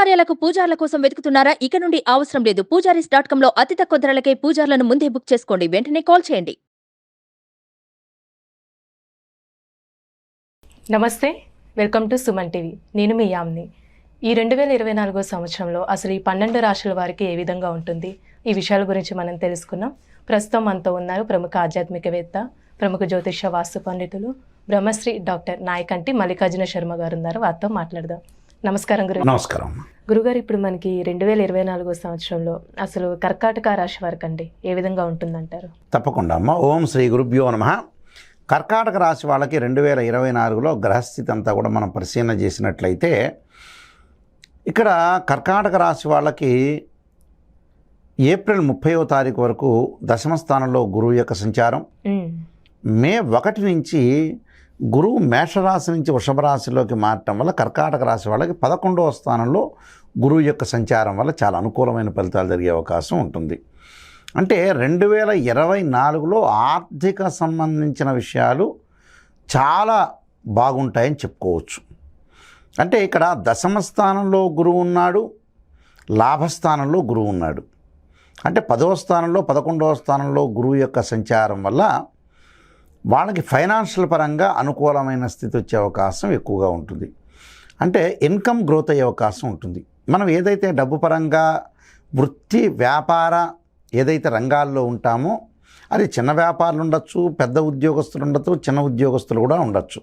శుభకార్యాలకు పూజార్ల కోసం వెతుకుతున్నారా? ఇక నుండి అవసరం లేదు. పూజారీస్.com లో అతి తక్కువ ధరలకే పూజార్లను ముందే బుక్ చేసుకోండి. వెంటనే కాల్ చేయండి. నమస్తే, వెల్కమ్ టు సుమన్ టీవీ. నేను మీ యామ్ని. ఈ 2024 సంవత్సరంలో అసలు ఈ 12 రాశుల వారికి ఏ విధంగా ఉంటుంది, ఈ విషయాల గురించి మనం తెలుసుకున్నాం. ప్రస్తుతం మనతో ఉన్నారు ప్రముఖ ఆధ్యాత్మికవేత్త, ప్రముఖ జ్యోతిష వాస్తు పండితులు, బ్రహ్మశ్రీ డాక్టర్ నాయకంటి మల్లికార్జున శర్మ గారు ఉన్నారు. వారితో మాట్లాడదాం. నమస్కారం గురు. నమస్కారం గురుగారు. ఇప్పుడు మనకి 2024 సంవత్సరంలో అసలు కర్కాటక రాశి వారికి అండి ఏ విధంగా ఉంటుందంటారు? తప్పకుండా అమ్మ. ఓం శ్రీ గురుభ్యో నమః. కర్కాటక రాశి వాళ్ళకి 2024లో గ్రహస్థితి అంతా కూడా మనం పరిశీలన చేసినట్లయితే, ఇక్కడ కర్కాటక రాశి వాళ్ళకి ఏప్రిల్ 30వ తారీఖు వరకు దశమ స్థానంలో గురువు యొక్క సంచారం, మే 1 నుంచి గురువు మేషరాశి నుంచి వృషభ రాశిలోకి మారటం వల్ల కర్కాటక రాశి వాళ్ళకి 11వ స్థానంలో గురువు యొక్క సంచారం వల్ల చాలా అనుకూలమైన ఫలితాలు జరిగే అవకాశం ఉంటుంది. అంటే 2024లో ఆర్థిక సంబంధించిన విషయాలు చాలా బాగుంటాయని చెప్పుకోవచ్చు. అంటే ఇక్కడ దశమ స్థానంలో గురువు ఉన్నాడు, లాభస్థానంలో గురువు ఉన్నాడు. అంటే 10వ స్థానంలో 11వ స్థానంలో గురువు యొక్క సంచారం వల్ల వాళ్ళకి ఫైనాన్షియల్ పరంగా అనుకూలమైన స్థితి వచ్చే అవకాశం ఎక్కువగా ఉంటుంది. అంటే ఇన్కమ్ గ్రోత్ అయ్యే అవకాశం ఉంటుంది. మనం ఏదైతే డబ్బు పరంగా వృత్తి వ్యాపార ఏదైతే రంగాల్లో ఉంటామో, అది చిన్న వ్యాపారులు ఉండొచ్చు, పెద్ద ఉద్యోగస్తులు ఉండొచ్చు, చిన్న ఉద్యోగస్తులు కూడా ఉండొచ్చు.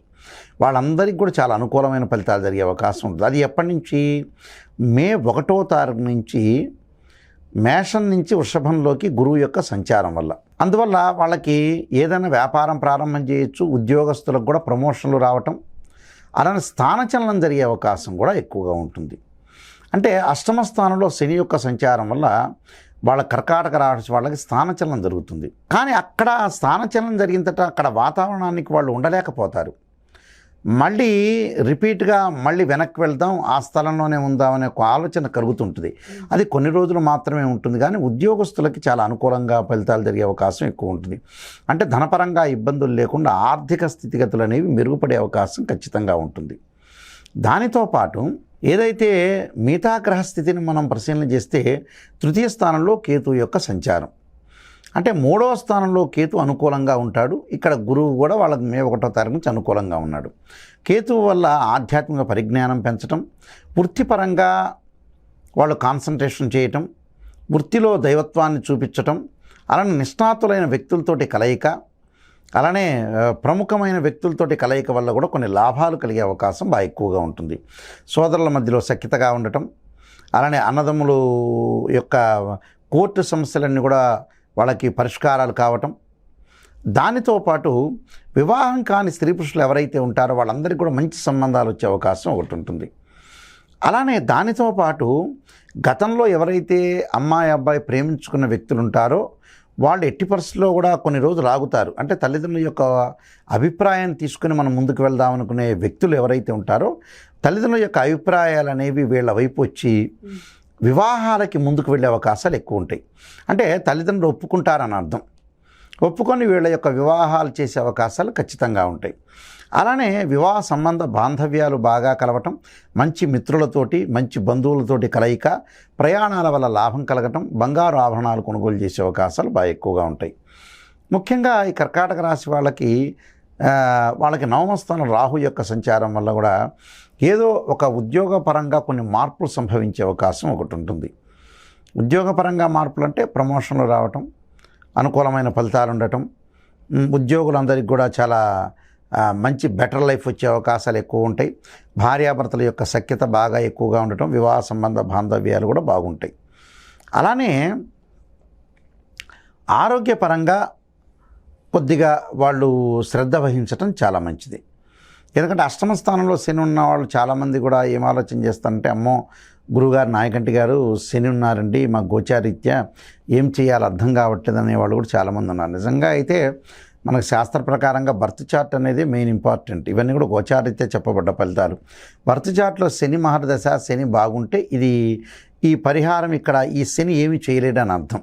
వాళ్ళందరికీ కూడా చాలా అనుకూలమైన ఫలితాలు జరిగే అవకాశం ఉంటుంది. అది ఎప్పటి నుంచి? మే 1వ తారీఖు నుంచి మేషం నుంచి వృషభంలోకి గురువు యొక్క సంచారం వల్ల. అందువల్ల వాళ్ళకి ఏదైనా వ్యాపారం ప్రారంభం చేయొచ్చు, ఉద్యోగస్తులకు కూడా ప్రమోషన్లు రావటం, అలానే స్థానచలనం జరిగే అవకాశం కూడా ఎక్కువగా ఉంటుంది. అంటే అష్టమ స్థానంలో శని యొక్క సంచారం వల్ల వాళ్ళ కర్కాటక రాశి వాళ్ళకి స్థానచలనం జరుగుతుంది. కానీ అక్కడ స్థానచలనం జరిగిన తర్వాత అక్కడ వాతావరణానికి వాళ్ళు ఉండలేకపోతారు. మళ్ళీ రిపీట్గా మళ్ళీ వెనక్కి వెళ్దాం, ఆ స్థలంలోనే ఉందామనే ఒక ఆలోచన కలుగుతుంటుంది. అది కొన్ని రోజులు మాత్రమే ఉంటుంది. కానీ ఉద్యోగస్తులకి చాలా అనుకూలంగా ఫలితాలు జరిగే అవకాశం ఎక్కువ ఉంటుంది. అంటే ధనపరంగా ఇబ్బందులు లేకుండా ఆర్థిక స్థితిగతులు అనేవి మెరుగుపడే అవకాశం ఖచ్చితంగా ఉంటుంది. దానితో పాటు ఏదైతే మిగతా గ్రహస్థితిని మనం పరిశీలన చేస్తే, తృతీయ స్థానంలో కేతు యొక్క సంచారం, అంటే 3వ స్థానంలో కేతు అనుకూలంగా ఉంటాడు. ఇక్కడ గురువు కూడా వాళ్ళకి మే 1వ తారీఖు నుంచి అనుకూలంగా ఉన్నాడు. కేతువు వల్ల ఆధ్యాత్మిక పరిజ్ఞానం పెంచటం, వృత్తిపరంగా వాళ్ళు కాన్సన్ట్రేషన్ చేయటం, వృత్తిలో దైవత్వాన్ని చూపించటం, అలానే నిష్ణాతులైన వ్యక్తులతోటి కలయిక, అలానే ప్రముఖమైన వ్యక్తులతోటి కలయిక వల్ల కూడా కొన్ని లాభాలు కలిగే అవకాశం బాగా ఎక్కువగా ఉంటుంది. సోదరుల మధ్యలో సఖ్యతగా ఉండటం, అలానే అన్నదమ్ములు యొక్క కోర్టు సమస్యలన్నీ కూడా వాళ్ళకి పరిష్కారాలు కావటం, దానితో పాటు వివాహం కాని స్త్రీ పురుషులు ఎవరైతే ఉంటారో వాళ్ళందరికీ కూడా మంచి సంబంధాలు వచ్చే అవకాశం ఒకటి ఉంటుంది. అలానే దానితో పాటు గతంలో ఎవరైతే అమ్మాయి అబ్బాయి ప్రేమించుకున్న వ్యక్తులు ఉంటారో వాళ్ళు ఎట్టి పరిస్థితుల్లో కూడా కొన్ని రోజులు ఆగుతారు. అంటే తల్లిదండ్రుల యొక్క అభిప్రాయాన్ని తీసుకుని మనం ముందుకు వెళ్దామనుకునే వ్యక్తులు ఎవరైతే ఉంటారో తల్లిదండ్రుల యొక్క అభిప్రాయాలు అనేవి వీళ్ళ వైపు వచ్చి వివాహాలకి ముందుకు వెళ్ళే అవకాశాలు ఎక్కువ ఉంటాయి. అంటే తల్లిదండ్రులు ఒప్పుకుంటారని అర్థం. ఒప్పుకొని వీళ్ళ యొక్క వివాహాలు చేసే అవకాశాలు ఖచ్చితంగా ఉంటాయి. అలానే వివాహ సంబంధ బాంధవ్యాలు బాగా కలవటం, మంచి మిత్రులతోటి మంచి బంధువులతోటి కలయిక, ప్రయాణాల వల్ల లాభం కలగటం, బంగారు ఆభరణాలు కొనుగోలు చేసే అవకాశాలు బాగా ఎక్కువగా ఉంటాయి. ముఖ్యంగా ఈ కర్కాటక రాశి వాళ్ళకి 9వ స్థానం రాహు యొక్క సంచారం వల్ల కూడా ఏదో ఒక ఉద్యోగపరంగా కొన్ని మార్పులు సంభవించే అవకాశం ఒకటి ఉంటుంది. ఉద్యోగపరంగా మార్పులు అంటే ప్రమోషన్లు రావటం, అనుకూలమైన ఫలితాలు ఉండటం, ఉద్యోగులందరికీ కూడా చాలా మంచి బెటర్ లైఫ్ వచ్చే అవకాశాలు ఎక్కువ ఉంటాయి. భార్యాభర్తల యొక్క సఖ్యత బాగా ఎక్కువగా ఉండటం, వివాహ సంబంధ బాంధవ్యాలు కూడా బాగుంటాయి. అలానే ఆరోగ్యపరంగా కొద్దిగా వాళ్ళు శ్రద్ధ వహించటం చాలా మంచిది. ఎందుకంటే అష్టమ స్థానంలో శని ఉన్న వాళ్ళు చాలామంది కూడా ఏం ఆలోచన చేస్తారంటే, అమ్మో గురువుగారు నాయకంటి గారు శని ఉన్నారండి, మా గోచారీత్యా ఏం చేయాలో అర్థం కావట్లేదు అనేవాళ్ళు కూడా చాలామంది ఉన్నారు. నిజంగా అయితే మనకు శాస్త్ర ప్రకారంగా బర్త్ చార్ట్ అనేది మెయిన్ ఇంపార్టెంట్. ఇవన్నీ కూడా గోచారీత్యా చెప్పబడ్డ ఫలితాలు. బర్త్ చార్ట్లో శని మహర్దశ, శని బాగుంటే ఇది ఈ పరిహారం ఇక్కడ ఈ శని ఏమి చేయలేడని అర్థం.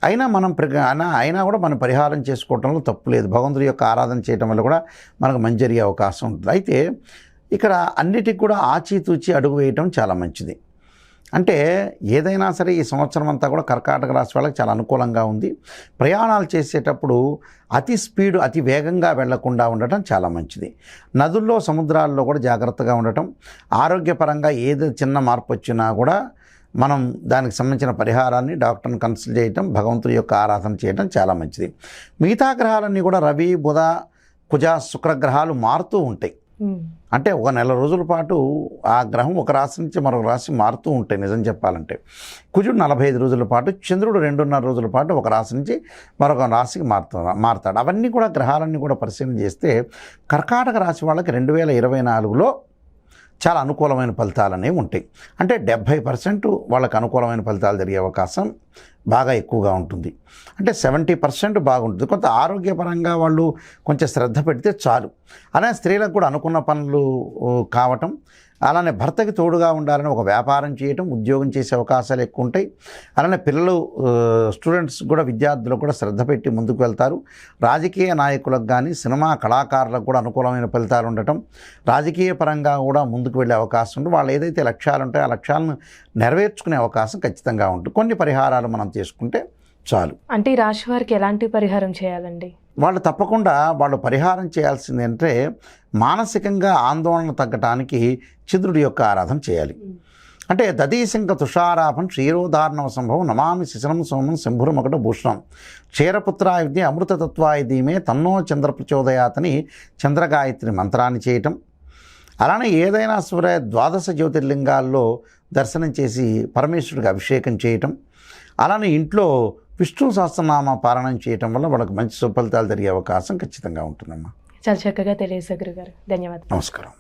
అయినా కూడా మనం పరిహారం చేసుకోవటంలో తప్పు లేదు. భగవంతుడి యొక్క ఆరాధన చేయటం వల్ల కూడా మనకు మంచి జరిగే అవకాశం ఉంటుంది. అయితే ఇక్కడ అన్నిటికి కూడా ఆచితూచి అడుగు వేయటం చాలా మంచిది. అంటే ఏదైనా సరే ఈ సంవత్సరం అంతా కూడా కర్కాటక రాశి వాళ్ళకి చాలా అనుకూలంగా ఉంది. ప్రయాణాలు చేసేటప్పుడు అతి వేగంగా వెళ్లకుండా ఉండటం చాలా మంచిది. నదుల్లో సముద్రాల్లో కూడా జాగ్రత్తగా ఉండటం, ఆరోగ్యపరంగా ఏది చిన్న మార్పు వచ్చినా కూడా మనం దానికి సంబంధించిన పరిహారాన్ని డాక్టర్ని కన్సల్ట్ చేయటం, భగవంతుడి యొక్క ఆరాధన చేయడం చాలా మంచిది. మిగతా గ్రహాలన్నీ కూడా రవి, బుధ, కుజ, శుక్రగ్రహాలు మారుతూ ఉంటాయి. అంటే ఒక నెల రోజుల పాటు ఆ గ్రహం ఒక రాశి నుంచి మరొక రాశి మారుతూ ఉంటాయి. నిజం చెప్పాలంటే కుజుడు 45 రోజుల పాటు, చంద్రుడు 2.5 రోజుల పాటు ఒక రాశి నుంచి మరొక రాశికి మారుతాడు. అవన్నీ కూడా గ్రహాలన్నీ కూడా పరిశీలన చేస్తే కర్కాటక రాశి వాళ్ళకి 2024లో చాలా అనుకూలమైన ఫలితాలు అనేవి ఉంటాయి. అంటే 70% వాళ్ళకి అనుకూలమైన ఫలితాలు జరిగే అవకాశం బాగా ఎక్కువగా ఉంటుంది. అంటే 70% బాగుంటుంది. కొంత ఆరోగ్యపరంగా వాళ్ళు కొంచెం శ్రద్ధ పెడితే చాలు. అలానే స్త్రీలకు కూడా అనుకున్న పనులు కావటం, అలానే భర్తకి తోడుగా ఉండాలని ఒక వ్యాపారం చేయటం, ఉద్యోగం చేసే అవకాశాలు ఎక్కువ ఉంటాయి. అలానే పిల్లలు, స్టూడెంట్స్ కూడా, విద్యార్థులకు కూడా శ్రద్ధ పెట్టి ముందుకు వెళ్తారు. రాజకీయ నాయకులకు కానీ సినిమా కళాకారులకు కూడా అనుకూలమైన ఫలితాలు ఉండటం, రాజకీయ పరంగా కూడా ముందుకు వెళ్ళే అవకాశం ఉంటుంది. వాళ్ళు ఏదైతే లక్ష్యాలు ఉంటాయో ఆ లక్ష్యాలను నెరవేర్చుకునే అవకాశం ఖచ్చితంగా ఉంటుంది. కొన్ని పరిహారాలు మనం చేసుకుంటే చాలు. అంటే ఈ రాశి వారికి ఎలాంటి పరిహారం చేయాలండి? వాళ్ళు తప్పకుండా పరిహారం చేయాల్సింది అంటే మానసికంగా ఆందోళన తగ్గటానికి చంద్రుడి యొక్క ఆరాధన చేయాలి. అంటే దదీశంక తుషారాభం క్షీరోదార్ణవ సంభవం నమామి శిశనం సోమం శంభురమకట భూషణం క్షీరపుత్రాయుధి అమృతతత్వాయుధీమే తన్నో చంద్ర ప్రచోదయాతని చంద్రగాయత్రి మంత్రాన్ని చేయటం. అలానే ఏదైనా ద్వాదశ జ్యోతిర్లింగాల్లో దర్శనం చేసి పరమేశ్వరుడికి అభిషేకం చేయటం, అలానే ఇంట్లో విష్ణు సహస్రనామ పారాయణం చేయటం వల్ల వాళ్ళకి మంచి సుఫలితాలు జరిగే అవకాశం ఖచ్చితంగా ఉంటుందమ్మా. చాలా చక్కగా తెలియజేశారు గురుగారు. ధన్యవాదాలు. నమస్కారం.